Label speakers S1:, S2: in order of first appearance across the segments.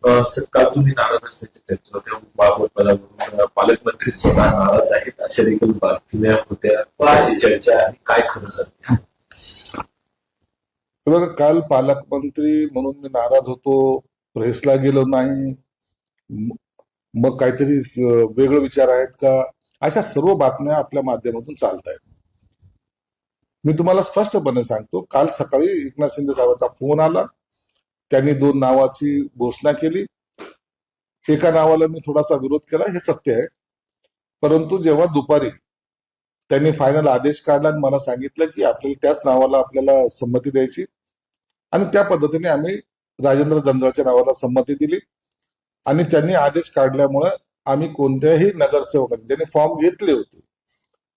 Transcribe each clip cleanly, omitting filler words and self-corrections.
S1: काल तुम्ही नाराज असल्याची चर्चा होत्या बाबत पदावरून पालकमंत्री स्वतः नाराज आहेत अशा देखील बातम्या होत्या, अशी चर्चा आणि काय खरं सत्य?
S2: बघा, काल पालकमंत्री म्हणून मी नाराज होतो, प्रेसला गेलो नाही, मग काहीतरी वेगळे विचार आहेत का, अशा सर्व बातम्या आपल्या माध्यमातून चालत आहेत. मी तुम्हाला स्पष्टपणे सांगतो, काल सकाळी एकनाथ शिंदे साहेबांचा फोन आला, त्यांनी 2 नावाची घोषणा केली. एका नावाला मी थोडासा विरोध केला, हे सत्य आहे. परंतु जेव्हा दुपारी त्यांनी फायनल आदेश काढला आणि मला सांगितलं की आपल्याला त्याच नावाला आपल्याला संमती द्यायची, आणि त्या पद्धतीने आम्ही राजेंद्र जंजाळच्या नावाला संमती दिली. आणि त्यांनी आदेश काढल्यामुळे आम्ही कोणत्याही नगरसेवकांनी ज्यांनी फॉर्म घेतले होते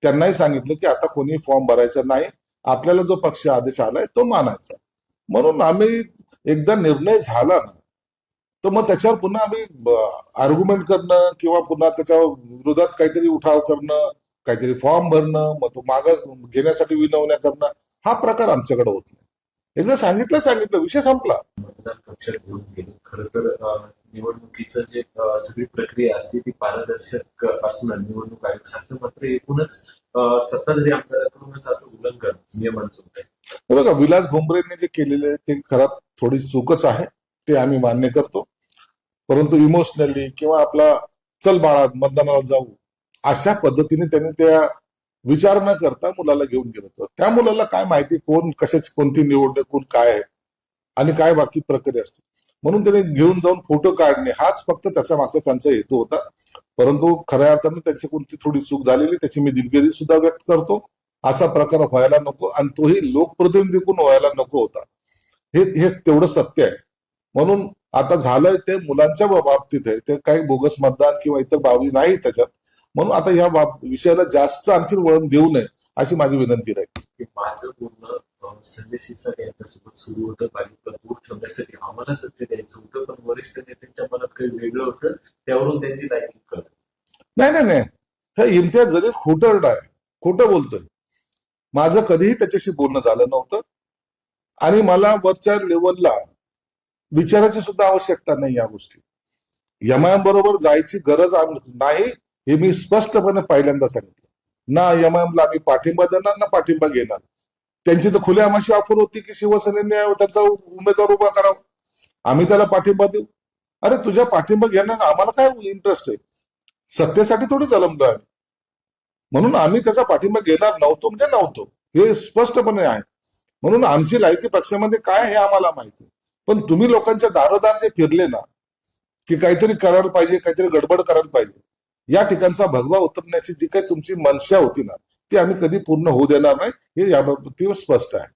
S2: त्यांनाही सांगितलं की आता कोणी फॉर्म भरायचा नाही, आपल्याला जो पक्ष आदेश आलाय तो मानायचा. म्हणून आम्ही एकदा निर्णय झाला ना, तर मग त्याच्यावर पुन्हा आम्ही आर्ग्युमेंट करणं किंवा पुन्हा त्याच्या विरोधात काहीतरी उठाव करणं, काहीतरी फॉर्म भरणं, मग तो मागास घेण्यासाठी विनवण्या करणं, हा प्रकार आमच्याकडे होत नाही. एकदा सांगितलं विषय संपला.
S1: मतदान कक्षात घेऊन गेले. खरं तर निवडणुकीचं जे सगळी प्रक्रिया असते ती पारदर्शक असणं निवडणूक आयोग सांगतं, मात्र एकूणच सत्ताधारी आमदाराकडूनच असं उल्लंघन नियमांचं होत आहे.
S2: बघा, विलास भुमरेंनी जे केलेले ते खरंच थोडी चूकच आहे, ते आम्ही मान्य करतो. परंतु इमोशनली किंवा आपला चल बाळा मतदानाला जाऊ अशा पद्धतीने त्यांनी त्या विचार न करता मुलाला घेऊन गेलं होतं. त्या मुलाला काय माहिती कोण कशाची कोणती निवड, कोण काय आहे आणि काय बाकी प्रक्रिया असते, म्हणून त्याने घेऊन जाऊन फोटो काढणे हाच फक्त त्याच्या मागचा त्यांचा हेतू होता. परंतु खऱ्या अर्थाने त्यांची कोणती थोडी चूक झालेली, त्याची मी दिलगिरी सुद्धा व्यक्त करतो. असा प्रकार व्हायला नको, आणि तोही लोकप्रतिनिधीकडून व्हायला नको होता, हे तेवढं सत्य आहे. म्हणून आता झालंय ते मुलांच्या बाबतीत आहे, ते काही बोगस मतदान किंवा इतर बाबी नाही त्याच्यात. म्हणून आता या विषयाला जास्त आणखी वळण देऊ नये अशी माझी विनंती राहील.
S1: माझं पूर्ण संजय शिरसाट यांच्यासोबत सुरू होतं, पालिका दूर ठेवण्यासाठी आम्हाला सत्य द्यायचं होतं, पण वरिष्ठ नेत्यांच्या मनात काही वेगळं होतं, त्यावरून त्यांची लायकी कळत
S2: नाही, हे इम्तियाज जरी खोटं आहे, खोटं बोलतोय. माझं कधीही त्याच्याशी बोलणं झालं नव्हतं, आणि मला वरच्या लेवलला विचाराची सुद्धा आवश्यकता नाही. या गोष्टी एमआयएम बरोबर जायची गरज नाही, हे मी स्पष्टपणे पहिल्यांदा सांगितलं. ना एमआयएमला आम्ही पाठिंबा देणार ना पाठिंबा घेणार. त्यांची तर खुल्या अशी ऑफर होती की शिवसेनेने त्याचा उमेदवार उभा करावा, आम्ही त्याला पाठिंबा देऊ. अरे तुझ्या पाठिंबा घेणार आम्हाला काय इंटरेस्ट आहे, सत्तेसाठी थोडी जलमलो आम्ही. म्हणून आम्ही त्याचा पाठिंबा घेणार नव्हतो म्हणजे नव्हतो, हे स्पष्टपणे आहे. म्हणून आमची लायकी पक्षामध्ये काय हे आम्हाला माहिती. पण तुम्ही लोकांच्या दारोदार जे फिरले ना, की काहीतरी करायला पाहिजे, काहीतरी गडबड करायला पाहिजे, या ठिकाणचा भगवा उतरण्याची जी काही तुमची मनशा होती ना, ती आम्ही कधी पूर्ण होऊ देणार नाही, हे याबाबतीत स्पष्ट आहे.